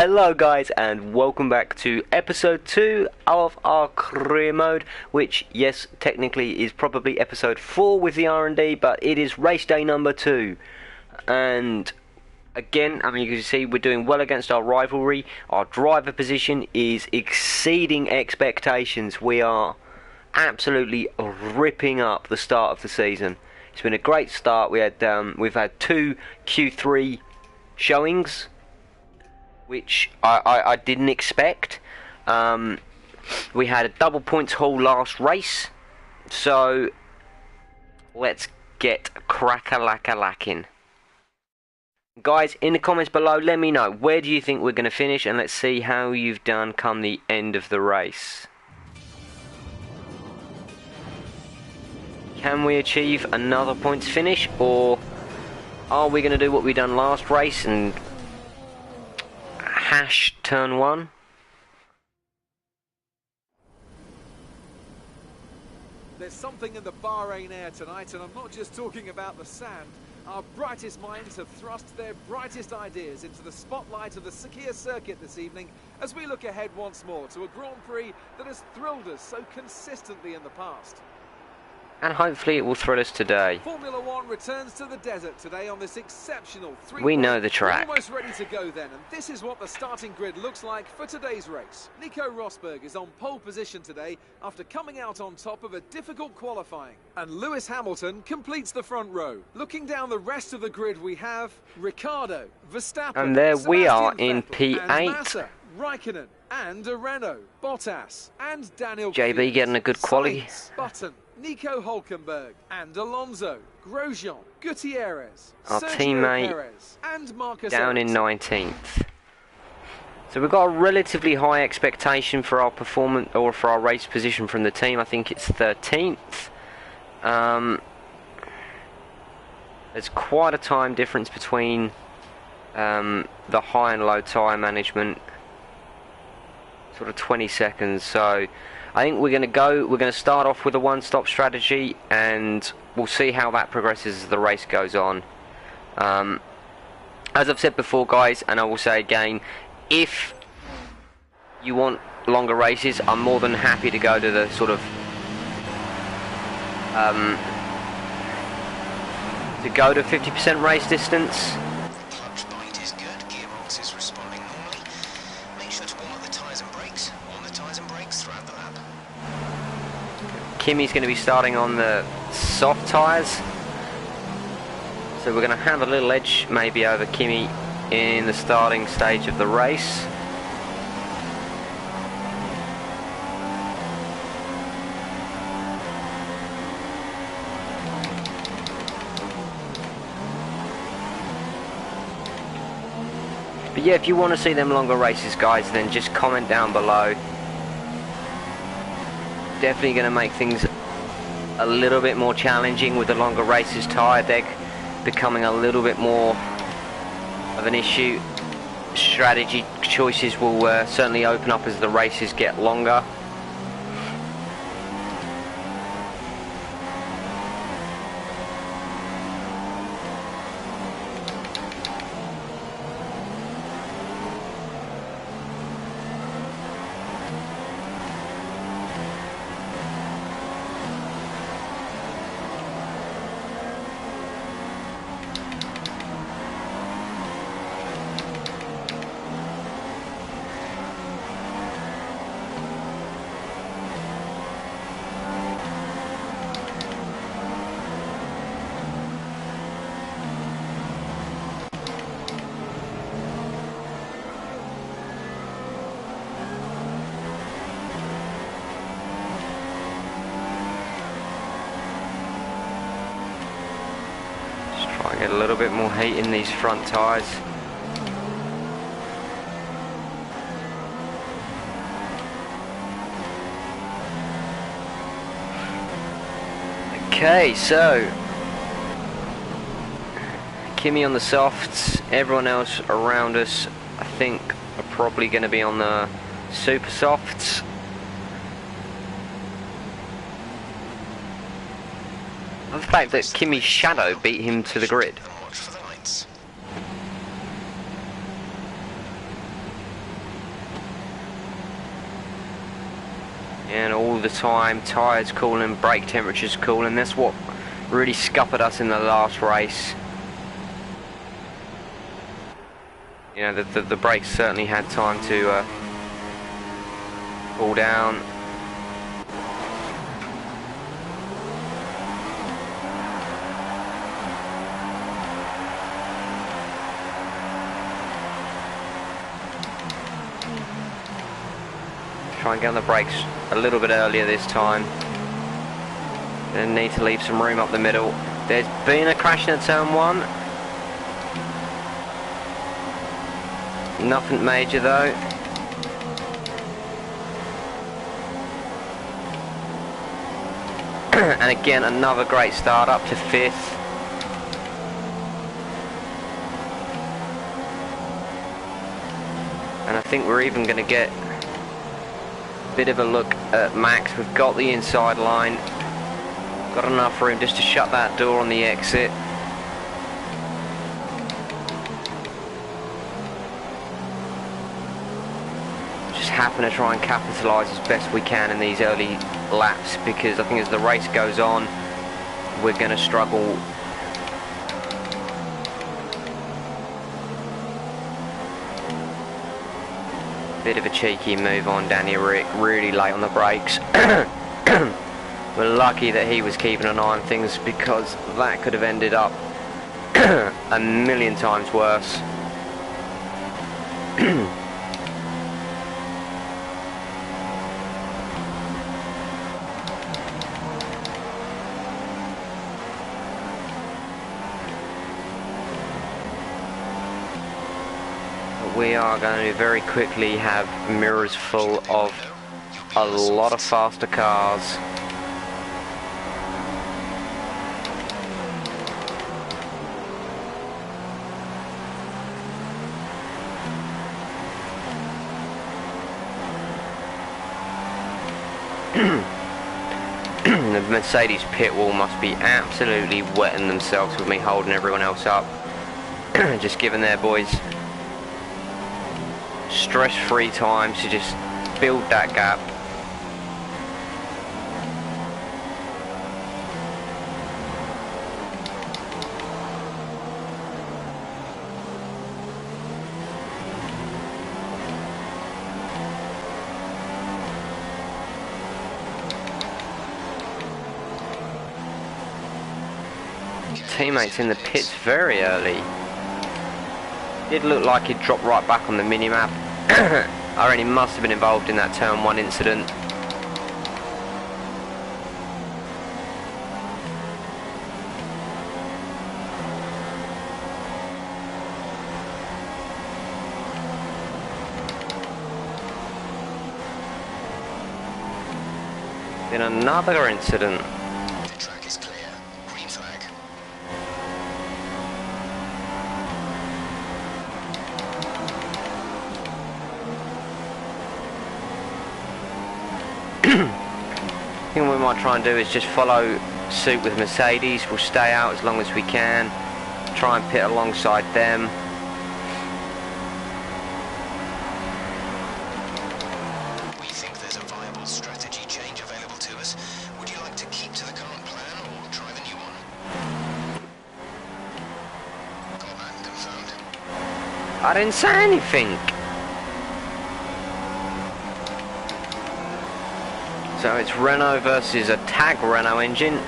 Hello guys, and welcome back to episode 2 of our career mode, which, yes, technically is probably episode 4 with the R&D, but it is race day number 2. And again, you can see we're doing well against our rivalry. Our driver position is exceeding expectations. We are absolutely ripping up the start of the season. It's been a great start. We've had 2 Q3 showings, which I didn't expect. We had a double points haul last race, so let's get crack-a-lack-a-lacking. Guys, in the comments below, let me know, where do you think we're going to finish, and let's see how you've done come the end of the race. Can we achieve another points finish, or are we going to do what we done last race and hash turn 1? There's something in the Bahrain air tonight, and I'm not just talking about the sand. Our brightest minds have thrust their brightest ideas into the spotlight of the Sakhir circuit this evening as we look ahead once more to a Grand Prix that has thrilled us so consistently in the past. And hopefully it will thrill us today. Formula One returns to the desert today on this exceptional We know the track. We're almost ready to go then, and this is what the starting grid looks like for today's race. Nico Rosberg is on pole position today after coming out on top of a difficult qualifying. And Lewis Hamilton completes the front row. Looking down the rest of the grid, we have Ricciardo, Verstappen, and there we are in Vettel, P8. and Massa, Raikkonen, and Renault, Bottas, and Daniel JB Kvyat, getting a good quality. Sainz, Button, Nico Hülkenberg, and Alonso, Grosjean, Gutierrez, our Sergio teammate Perez, and Marcus down in Ericsson. 19th. So we've got a relatively high expectation for our performance, or for our race position from the team. I think it's 13th. There's quite a time difference between the high and low tyre management, sort of 20 seconds. So I think we're going to start off with a one-stop strategy, and we'll see how that progresses as the race goes on. As I've said before, guys, and I will say again, if you want longer races, I'm more than happy to go to the sort of to go to 50% race distance. Clutch bite is good, gearbox is responding normally. Make sure to warm up the tyres and brakes. Warm the tyres and brakes throughout the lap. Kimi's going to be starting on the soft tyres, so we're going to have a little edge maybe over Kimi in the starting stage of the race. But yeah, if you want to see them longer races, guys, then just comment down below. Definitely going to make things a little bit more challenging with the longer races. Tyre deck becoming a little bit more of an issue. Strategy choices will certainly open up as the races get longer. Get a little bit more heat in these front tyres. Okay, so Kimi on the softs, everyone else around us I think are probably going to be on the super softs. The fact that Kimi's shadow beat him to the grid. And all the time, tyres cooling, brake temperatures cooling. That's what really scuppered us in the last race. You know, the brakes certainly had time to cool down. Try and get on the brakes a little bit earlier this time. Then need to leave some room up the middle. There's been a crash in turn 1. Nothing major though. And again, another great start up to 5th. And I think we're even going to get a bit of a look at Max. We've got the inside line. Got enough room just to shut that door on the exit. Just happen to try and capitalise as best we can in these early laps, because I think as the race goes on, we're going to struggle. Bit of a cheeky move on Danny Rick, really late on the brakes. We're lucky that he was keeping an eye on things, because that could have ended up a million times worse. We are going to very quickly have mirrors full of a lot of faster cars. The Mercedes pit wall must be absolutely wetting themselves with me holding everyone else up. Just giving their boys stress-free time to just build that gap. Teammates in the pits very early. Did look like he'd dropped right back on the minimap. I reckon he must have been involved in that turn 1 incident. Then another incident. The track is clear. Green flag. I think what we might try and do is just follow suit with Mercedes. We'll stay out as long as we can. Try and pit alongside them. We think there's a viable strategy change available to us. Would you like to keep to the current plan or try the new one? Got that confirmed. I didn't say anything. So it's Renault versus a tag Renault engine.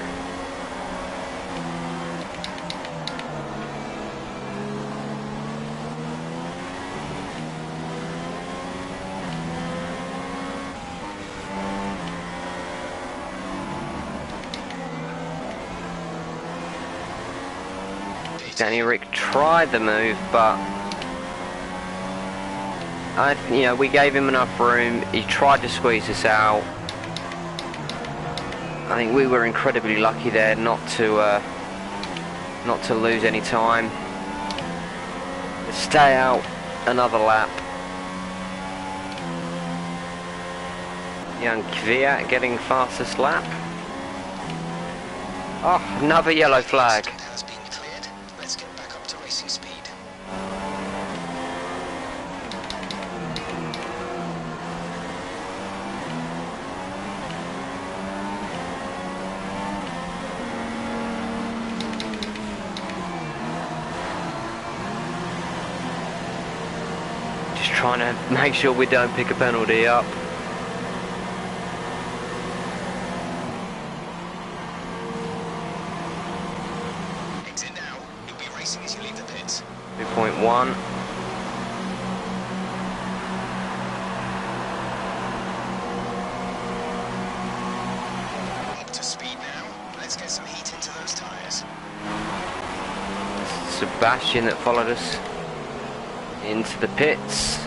Danny Rick tried the move, but we gave him enough room. He tried to squeeze us out. I think we were incredibly lucky there not to lose any time. Stay out another lap. Young Kvyat getting fastest lap. Oh, another yellow flag. Has been cleared. Let's get back up to racing speed. trying to make sure we don't pick a penalty up. Exit now. You'll be racing as you leave the pits. 2.1. Up to speed now. Let's get some heat into those tyres. Sebastian that followed us into the pits.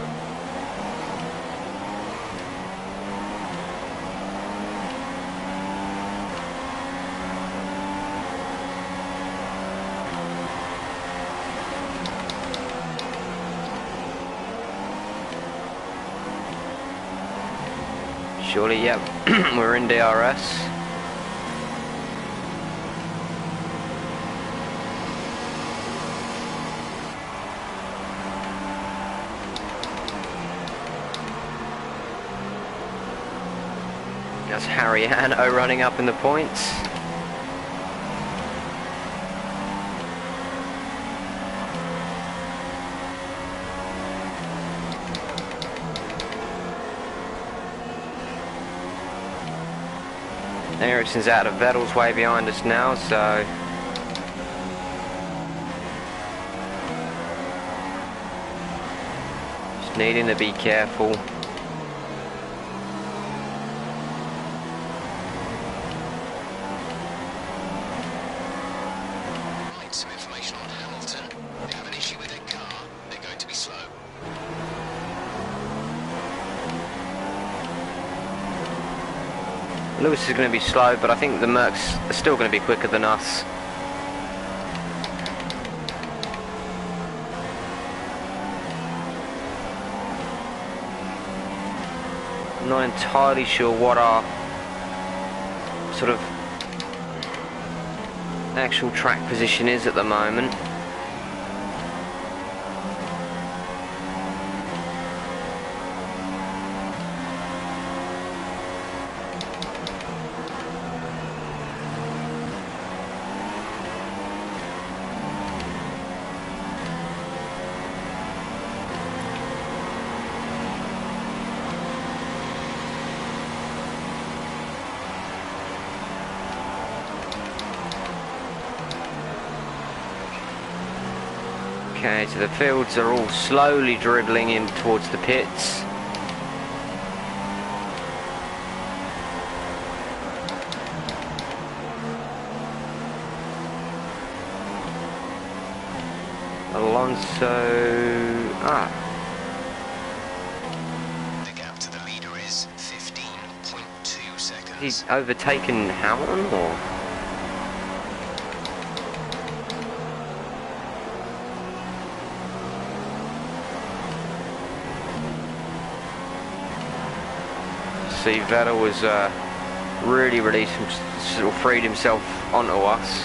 Surely, yep, we're in DRS. That's Harry Hanno running up in the points. Ericsson's out of Vettel's way behind us now, so just needing to be careful. Right, some information on Hamilton. They have an issue with their car. They're going to be slow. Lewis is going to be slow, but I think the Mercs are still going to be quicker than us. I'm not entirely sure what our sort of actual track position is at the moment. Okay, so the fields are all slowly dribbling in towards the pits. Alonso... The gap to the leader is 15.2 seconds. He's overtaken Hamilton, or...? See, Vettel was really released, sort of freed himself onto us.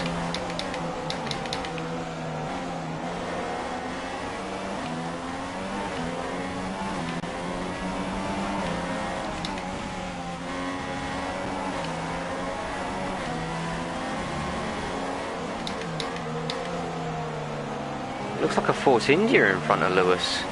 Looks like a Force India in front of Lewis.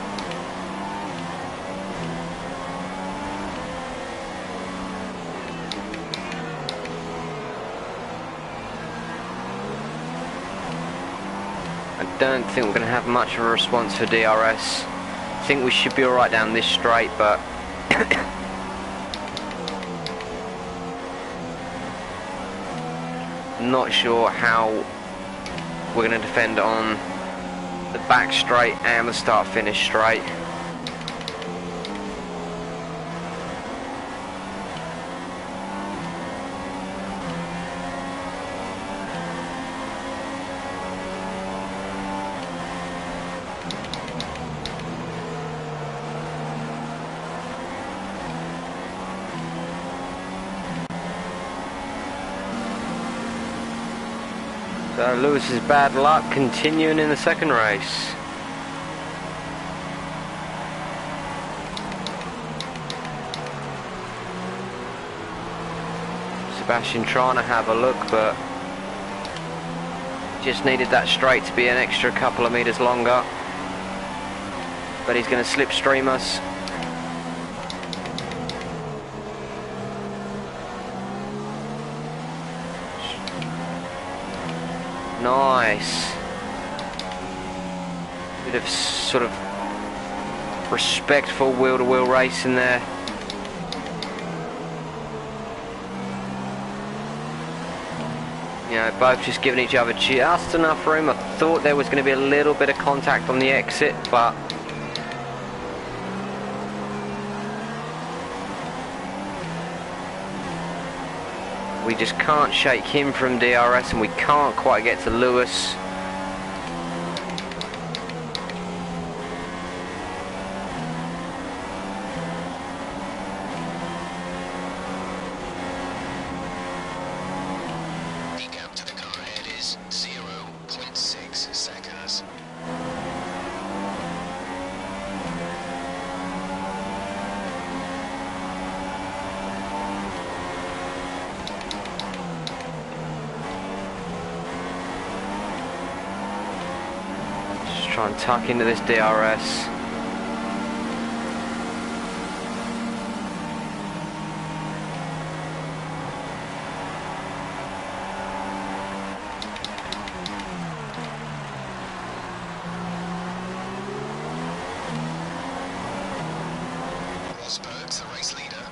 I don't think we're going to have much of a response for DRS. I think we should be alright down this straight, but not sure how we're going to defend on the back straight and the start finish straight. So Lewis's bad luck continuing in the second race. Sebastian trying to have a look, but just needed that straight to be an extra couple of meters longer. but he's going to slipstream us. Nice. Bit of sort of respectful wheel-to-wheel racing there. You know, both just giving each other just enough room. I thought there was going to be a little bit of contact on the exit, but we just can't shake him from DRS, and we can't quite get to Lewis. Try and tuck into this DRS. Rosberg's the race leader.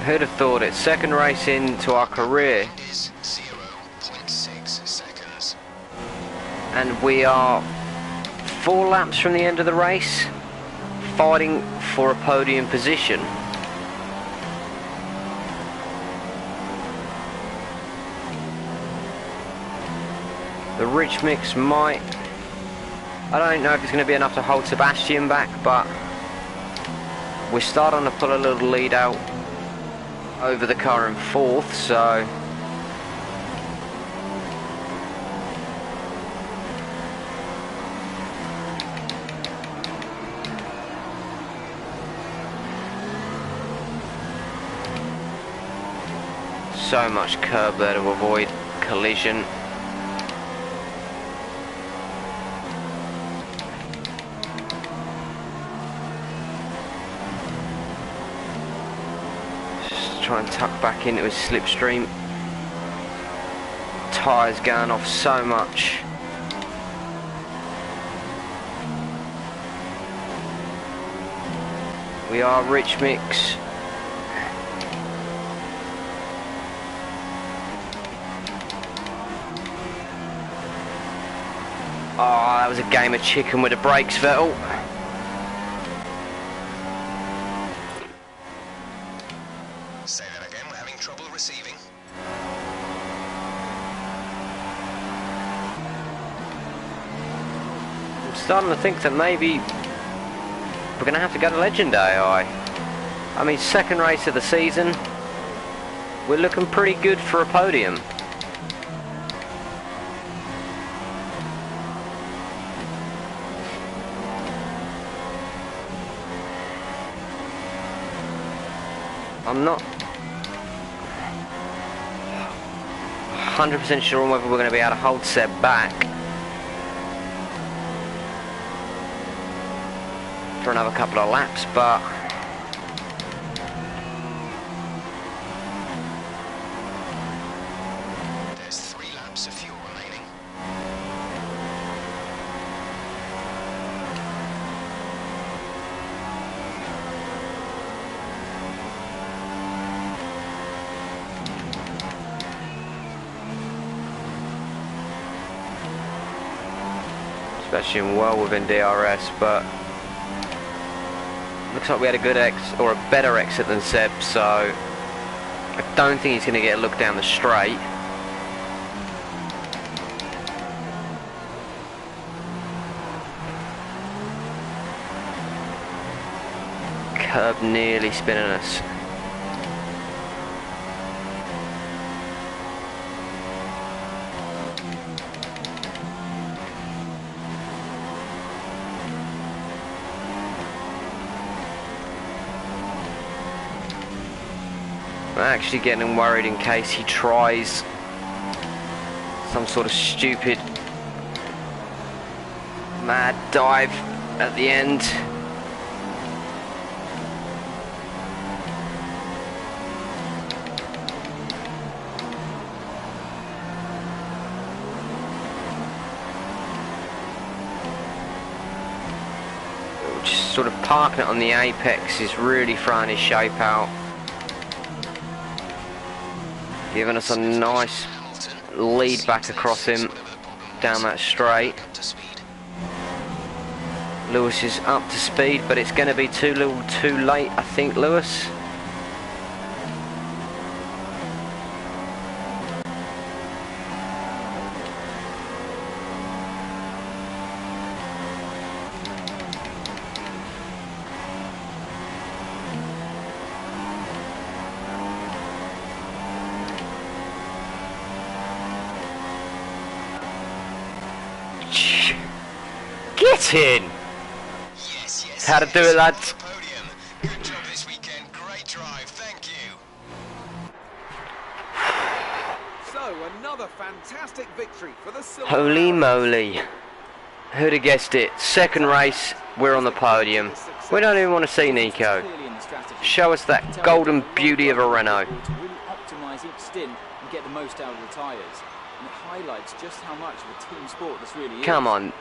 Who'd have thought it? Second race into our career, Is 0.6 seconds. and we are 4 laps from the end of the race, fighting for a podium position. The rich mix might... I don't know if it's going to be enough to hold Sebastian back, but we're starting to pull a little lead out over the car in 4th, so much curb there to avoid collision. Try and tuck back into his slipstream. Tyres going off so much. We are rich mix. Oh, that was a game of chicken with the brakes, Vettel. Say that again, we're having trouble receiving. I'm starting to think that maybe we're going to have to go to Legend AI. I mean, second race of the season. We're looking pretty good for a podium. I'm not 100% sure on whether we're going to be able to hold Seb back for another couple of laps, but There's 3 laps of fuel remaining. Sebastian well within DRS, but looks like we had a good or a better exit than Seb, so I don't think he's going to get a look down the straight. Curb nearly spinning us. actually getting worried in case he tries some sort of stupid mad dive at the end. Just sort of parking it on the apex is really throwing his shape out, giving us a nice lead back across him down that straight. Lewis is up to speed, but it's going to be too little too late, I think, Lewis. Get in! Yes, yes. How to do it, lads. Podium. Good job this weekend. Great drive. Thank you. So, another fantastic victory for the Silver Holy Arrows. moly. Who'd have guessed it? Second race, we're on the podium. We don't even want to see Nico. Show us that golden beauty of a Renault. To really optimise each stint and get the most out of the tyres. And it highlights just how much of a team sport this really is. Come on.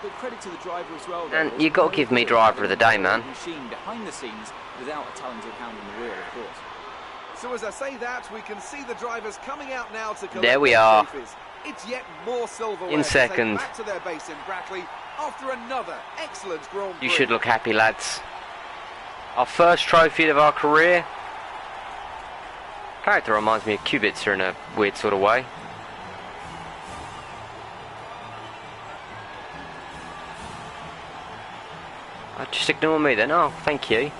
But credit to the driver as well. And you got to give me driver of the day, man. Machine behind the scenes without a talented hand on the wheel, of course. So as I say that, we can see the drivers coming out now to collect There we their are. trophies. It's yet more silverware In to take second. back to their base in Brackley after another excellent Grand Prix. You should look happy, lads. Our first trophy of our career. Character reminds me of Kubica in a weird sort of way. Just ignore me then. Oh, thank you. It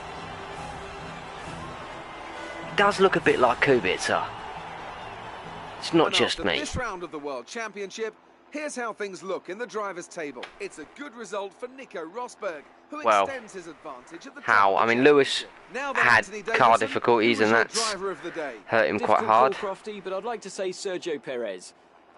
does look a bit like Kubica. It's not And just after me. this round of the World Championship, here's how things look in the drivers' table. It's a good result for Nico Rosberg, who Well, extends his advantage at the how? top of I the mean, Lewis championship. Now then, had Anthony car Davidson, difficulties, who was and your that's driver of the day? hurt him quite Difficult hard. call, Crofty, but I'd like to say Sergio Perez.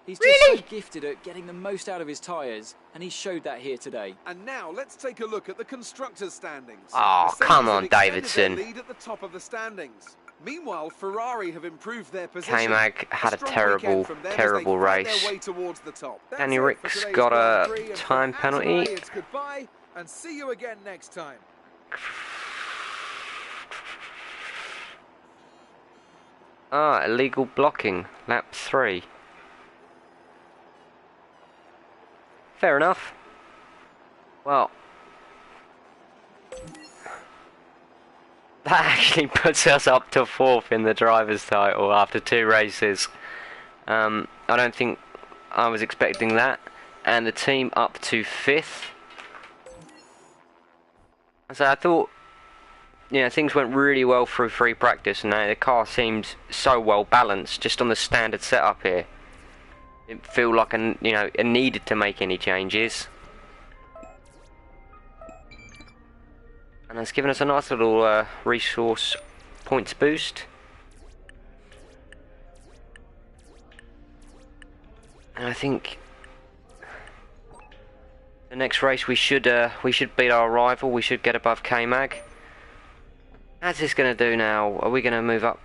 He's just Really? so gifted at getting the most out of his tyres, and he showed that here today. And now let's take a look at the constructors' standings. Oh, Mercedes come have on, extended Davidson. their lead at the top of the standings. Meanwhile, Ferrari have improved their position. K-Mag had a strong terrible, weekend from them as they terrible fight race. Their way towards the top. That's Danny it for Ricks today's got Grand a Prix, and time from penalty. Anthony, it's goodbye, and see you again next time. Ah, illegal blocking. Lap 3. Fair enough. Well, that actually puts us up to 4th in the driver's title after 2 races. I don't think I was expecting that. And the team up to 5th. So I thought, you know, things went really well through free practice, and the car seems so well balanced just on the standard setup here. Didn't feel like I needed to make any changes. And it's given us a nice little resource points boost. And I think the next race we should beat our rival. We should get above K-Mag. How's this going to do now? Are we going to move up?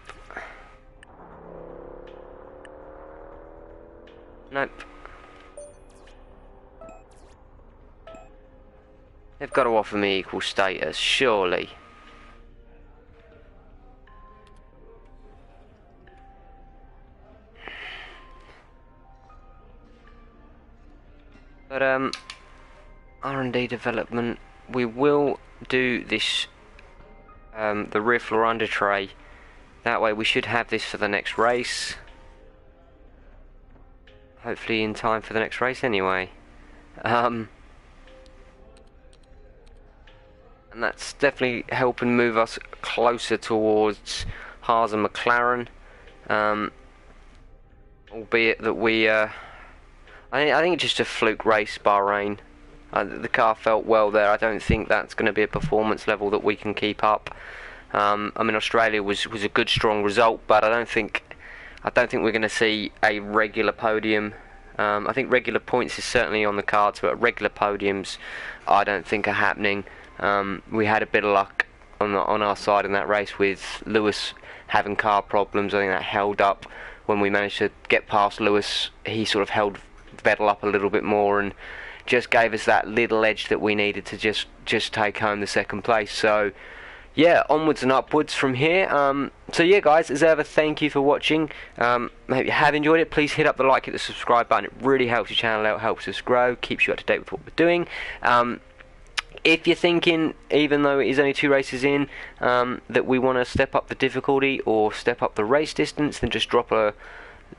Nope. They've got to offer me equal status, surely. But R&D development, we will do this, the rear floor under tray. That way we should have this for the next race. Hopefully in time for the next race anyway. And that's definitely helping move us closer towards Haas and McLaren. Albeit that we, I think just a fluke race, Bahrain. The car felt well there. I don't think that's going to be a performance level that we can keep up. I mean, Australia was a good, strong result, but I don't think we're going to see a regular podium. I think regular points is certainly on the cards, but regular podiums I don't think are happening. We had a bit of luck on our side in that race with Lewis having car problems. I think that held up when we managed to get past Lewis. He sort of held Vettel up a little bit more and just gave us that little edge that we needed to just take home the second place. So yeah, onwards and upwards from here. So yeah, guys, as ever, thank you for watching. Hope you have enjoyed it. Please hit up the like, hit the subscribe button. It really helps the channel out, helps us grow, keeps you up to date with what we're doing. If you're thinking, even though it is only 2 races in, that we want to step up the difficulty or step up the race distance, then just drop a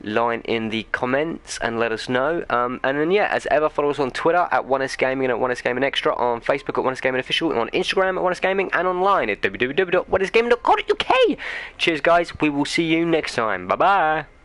line in the comments and let us know. And then yeah, as ever, follow us on Twitter at 1S Gaming and at 1S Gaming Extra, on Facebook at 1S Gaming Official, and on Instagram at 1S Gaming, and online at www.1sgaming.co.uk. Cheers, guys. We will see you next time. Bye bye.